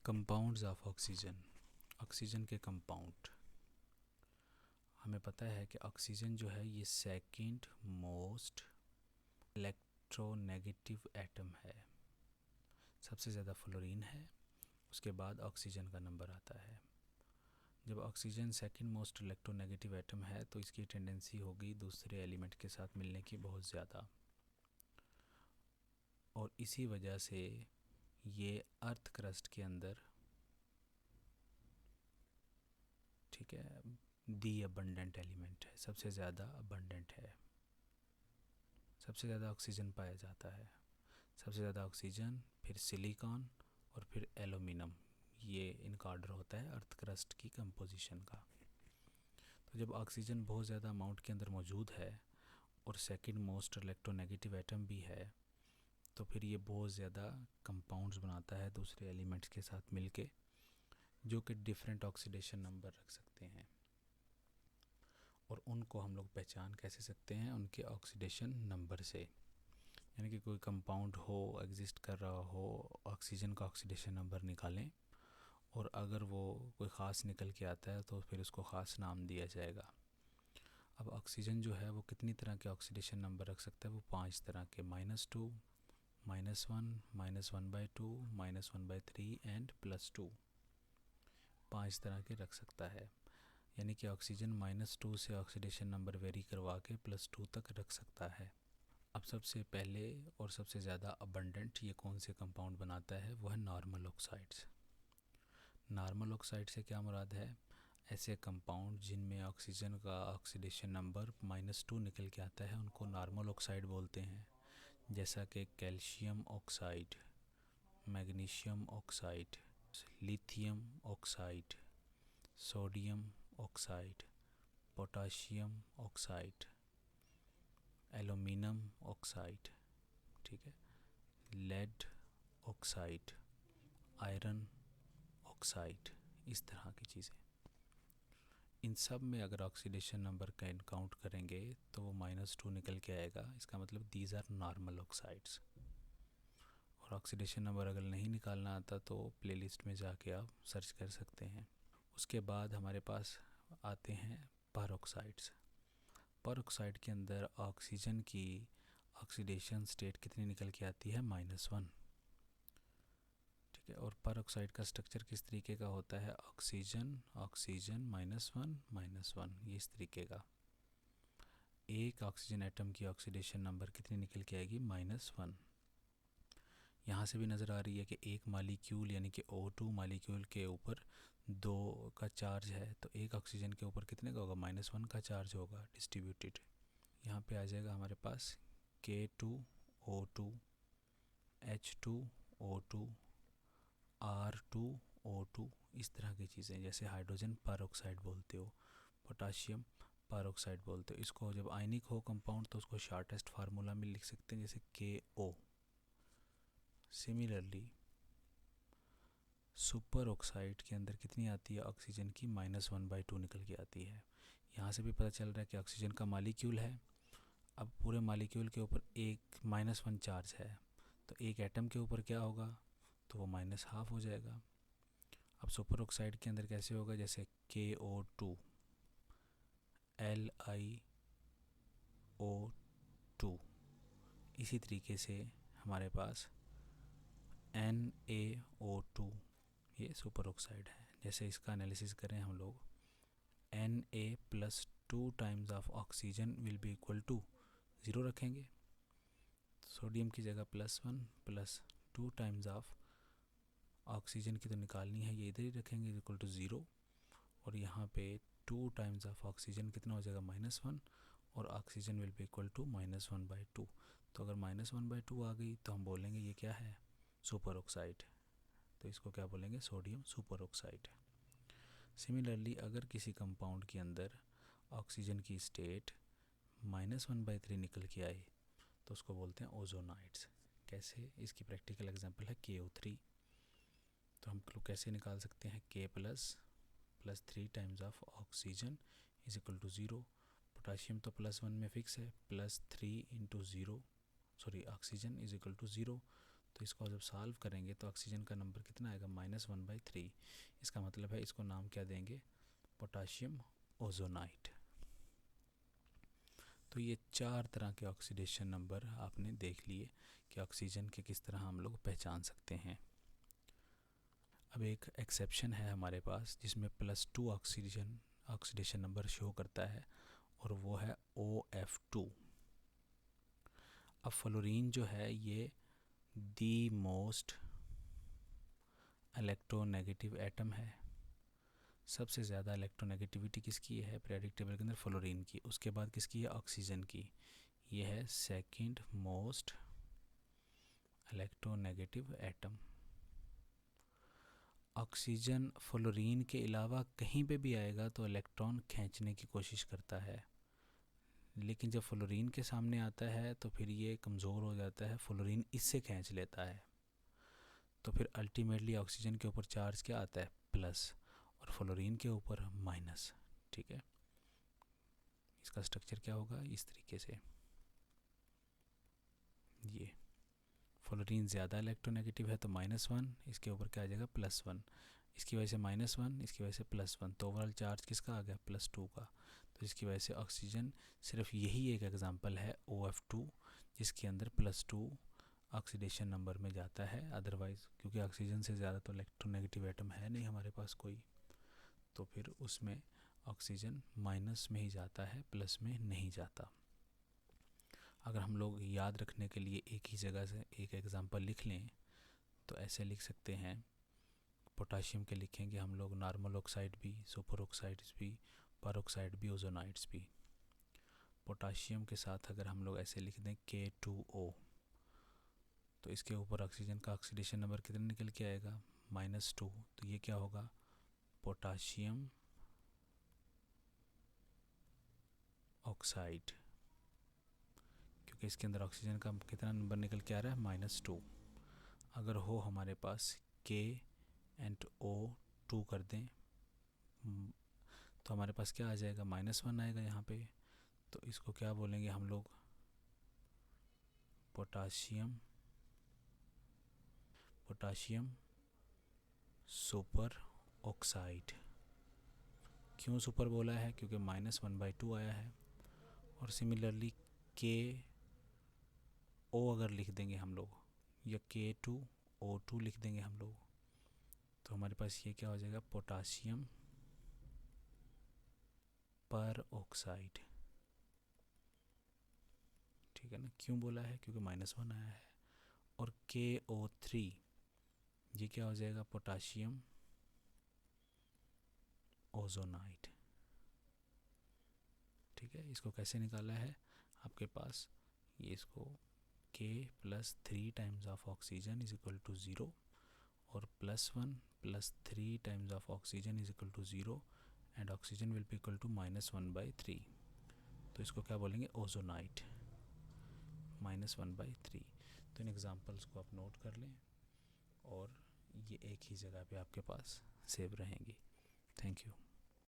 Compounds of oxygen. Oxygen के compound, हमें पता है कि ऑक्सीजन जो है ये सेकंड मोस्ट इलेक्ट्रोनेगेटिव एटम है। सबसे ज़्यादा फ्लोरीन है, उसके बाद ऑक्सीजन का नंबर आता है। जब oxygen second most electronegative atom है तो इसकी टेंडेंसी होगी दूसरे एलिमेंट के साथ मिलने की बहुत ज़्यादा, और इसी वजह से ये अर्थ क्रस्ट के अंदर, ठीक है, दी अबंडेंट एलिमेंट है, सबसे ज़्यादा अबंडेंट है। सबसे ज़्यादा ऑक्सीजन पाया जाता है, सबसे ज़्यादा ऑक्सीजन, फिर सिलिकॉन और फिर एल्यूमिनियम। ये इनका ऑर्डर होता है अर्थ क्रस्ट की कंपोजिशन का। तो जब ऑक्सीजन बहुत ज़्यादा अमाउंट के अंदर मौजूद है और सेकंड मोस्ट इलेक्ट्रोनेगेटिव एटम भी है, तो फिर ये बहुत ज़्यादा कंपाउंड्स बनाता है दूसरे एलिमेंट्स के साथ मिलके, जो कि डिफरेंट ऑक्सीडेशन नंबर रख सकते हैं। और उनको हम लोग पहचान कैसे सकते हैं? उनके ऑक्सीडेशन नंबर से। यानी कि कोई कंपाउंड हो, एग्जिस्ट कर रहा हो, ऑक्सीजन का ऑक्सीडेशन नंबर निकालें, और अगर वो कोई ख़ास निकल के आता है तो फिर उसको ख़ास नाम दिया जाएगा। अब ऑक्सीजन जो है वो कितनी तरह के ऑक्सीडेशन नंबर रख सकता है? वो 5 तरह के, -2, -1, -1/2, -1/3 एंड +2, 5 तरह के रख सकता है। यानी कि ऑक्सीजन -2 से ऑक्सीडेशन नंबर वेरी करवा के +2 तक रख सकता है। अब सबसे पहले और सबसे ज़्यादा अबंडेंट ये कौन से कंपाउंड बनाता है? वो है नॉर्मल ऑक्साइड्स। नॉर्मल ऑक्साइड से क्या मुराद है? ऐसे कंपाउंड जिनमें ऑक्सीजन का ऑक्सीडेशन नंबर -2 निकल के आता है, उनको नॉर्मल ऑक्साइड बोलते हैं। जैसा कि calcium oxide, magnesium oxide, lithium oxide, sodium oxide, potassium oxide, aluminium oxide, ठीक है, लेड ऑक्साइड, आयरन ऑक्साइड, इस तरह की चीज़ें। इन सब में अगर ऑक्सीडेशन नंबर का काउंट करेंगे तो वो -2 निकल के आएगा। इसका मतलब दीज आर नॉर्मल ऑक्साइड्स। और ऑक्सीडेशन नंबर अगर नहीं निकालना आता तो प्लेलिस्ट में जाके आप सर्च कर सकते हैं। उसके बाद हमारे पास आते हैं परऑक्साइड्स। परऑक्साइड के अंदर ऑक्सीजन की ऑक्सीडेशन स्टेट कितनी निकल के आती है? -1, ठीक है। और परऑक्साइड का स्ट्रक्चर किस तरीके का होता है? ऑक्सीजन ऑक्सीजन -1 -1, ये इस तरीके का। एक ऑक्सीजन एटम की ऑक्सीडेशन नंबर कितनी निकल के आएगी? -1। यहाँ से भी नज़र आ रही है कि एक मालिक्यूल यानी कि O2 मालिक्यूल के ऊपर 2 का चार्ज है, तो एक ऑक्सीजन के ऊपर कितने का होगा? -1 का चार्ज होगा डिस्ट्रीब्यूटेड। यहाँ पे आ जाएगा हमारे पास K2O2, H2O2, R2O2, इस तरह की चीज़ें। जैसे हाइड्रोजन परऑक्साइड बोलते हो, पोटाशियम परऑक्साइड बोलते हो। इसको जब आयनिक हो कंपाउंड तो उसको शॉर्टेस्ट फार्मूला में लिख सकते हैं, जैसे KO। सिमिलरली सुपर ऑक्साइड के अंदर कितनी आती है ऑक्सीजन की? -1/2 निकल के आती है। यहाँ से भी पता चल रहा है कि ऑक्सीजन का मालिक्यूल है। अब पूरे मालिक्यूल के ऊपर एक -1 चार्ज है, तो एक एटम के ऊपर क्या होगा? तो वो -12 हो जाएगा। अब सुपर ऑक्साइड के अंदर कैसे होगा? जैसे KO2, LiO2, इसी तरीके से हमारे पास NaO2, ये सुपर ऑक्साइड है। जैसे इसका एनालिसिस करें हम लोग, Na+2 times of oxygen will be equal to 0 रखेंगे। सोडियम की जगह +1 +2 टाइम्स ऑफ ऑक्सीजन की तो निकालनी है, ये इधर ही रखेंगे, इक्वल टू 0। और यहाँ पे 2 टाइम्स ऑफ ऑक्सीजन कितना हो जाएगा? -1, और oxygen will be equal to -1/2। तो अगर -1/2 आ गई तो हम बोलेंगे ये क्या है? Super oxide. तो इसको क्या बोलेंगे? Sodium super oxide. सिमिलरली अगर किसी कंपाउंड के अंदर ऑक्सीजन की स्टेट -1/3 निकल के आए तो उसको बोलते हैं ओजोनाइड्स। कैसे? इसकी प्रैक्टिकल एग्जांपल है KO3। तो हम लोग कैसे निकाल सकते हैं? K+3 times of oxygen is equal to 0। Potassium तो +1 में फिक्स है, +3 × 0, sorry oxygen is equal to 0। तो इसको जब सॉल्व करेंगे तो ऑक्सीजन का नंबर कितना आएगा, -1/3। इसका मतलब है इसको नाम क्या देंगे, पोटाशियम ओजोनाइट। तो ये 4 तरह के ऑक्सीडेशन नंबर आपने देख लिए कि ऑक्सीजन के किस तरह हम लोग पहचान सकते हैं। अब एक एक्सेप्शन है हमारे पास जिसमें +2 ऑक्सीडेशन नंबर शो करता है, और वो है OF2। अब फ्लोरीन जो है ये दी मोस्ट इलेक्ट्रोनेगेटिव एटम है। सबसे ज़्यादा इलेक्ट्रोनेगेटिविटी किसकी है पीरियोडिक टेबल के अंदर, फ्लोरीन की। उसके बाद किसकी है, ऑक्सीजन की। ये है second most electronegative atom. Oxygen fluorine के अलावा कहीं पे भी आएगा तो इलेक्ट्रॉन खींचने की कोशिश करता है, लेकिन जब फ्लोरीन के सामने आता है तो फिर ये कमज़ोर हो जाता है, फ्लोरीन इससे खींच लेता है। तो फिर अल्टीमेटली ऑक्सीजन के ऊपर चार्ज क्या आता है, प्लस, और फ्लोरीन के ऊपर माइनस। ठीक है, इसका स्ट्रक्चर क्या होगा, इस तरीके से। ये फ्लोरीन ज़्यादा इलेक्ट्रोनेगेटिव है तो -1, इसके ऊपर क्या आ जाएगा, +1, इसकी वजह से -1, इसकी वजह से +1, तो ओवरऑल चार्ज किसका आ गया, +2 का। तो इसकी वजह से ऑक्सीजन सिर्फ यही एक एग्जांपल है OF2 जिसके अंदर +2 ऑक्सीडेशन नंबर में जाता है। अदरवाइज़ क्योंकि ऑक्सीजन से ज़्यादा तो इलेक्ट्रोनेगेटिव एटम है नहीं हमारे पास कोई, तो फिर उसमें ऑक्सीजन माइनस में ही जाता है, प्लस में नहीं जाता। अगर हम लोग याद रखने के लिए एक ही जगह से एक एग्जांपल लिख लें तो ऐसे लिख सकते हैं, पोटाशियम के लिखेंगे हम लोग नॉर्मल ऑक्साइड भी, सुपर ऑक्साइड्स भी, पर ऑक्साइड भी, ओजोनाइड्स भी। पोटाशियम के साथ अगर हम लोग ऐसे लिख दें K2O, तो इसके ऊपर ऑक्सीजन का ऑक्सीडेशन नंबर कितना निकल के आएगा, -2। तो ये क्या होगा, पोटाशियम ऑक्साइड, क्योंकि इसके अंदर ऑक्सीजन का कितना नंबर निकल के आ रहा है, -2। अगर हो हमारे पास KNO2 कर दें तो हमारे पास क्या आ जाएगा, -1 आएगा यहाँ पे। तो इसको क्या बोलेंगे हम लोग, पोटाशियम सुपर ऑक्साइड। क्यों सुपर बोला है, क्योंकि -1/2 आया है। और सिमिलरली KO अगर लिख देंगे हम लोग, या K2O2 लिख देंगे हम लोग, तो हमारे पास ये क्या हो जाएगा, पोटाशियम पर ऑक्साइड। ठीक है ना, क्यों बोला है, क्योंकि -1 आया है। और KO3 ये क्या हो जाएगा, पोटाशियम ओजोनाइड। ठीक है, इसको कैसे निकाला है आपके पास, ये इसको K + 3 times of oxygen is equal to 0, और +1 + 3 times of oxygen is equal to 0, and oxygen will be equal to -1/3। तो इसको क्या बोलेंगे, ओजोनाइट, -1/3। तो इन एग्जांपल्स को आप नोट कर लें और ये एक ही जगह पे आपके पास सेव रहेंगी। Thank you.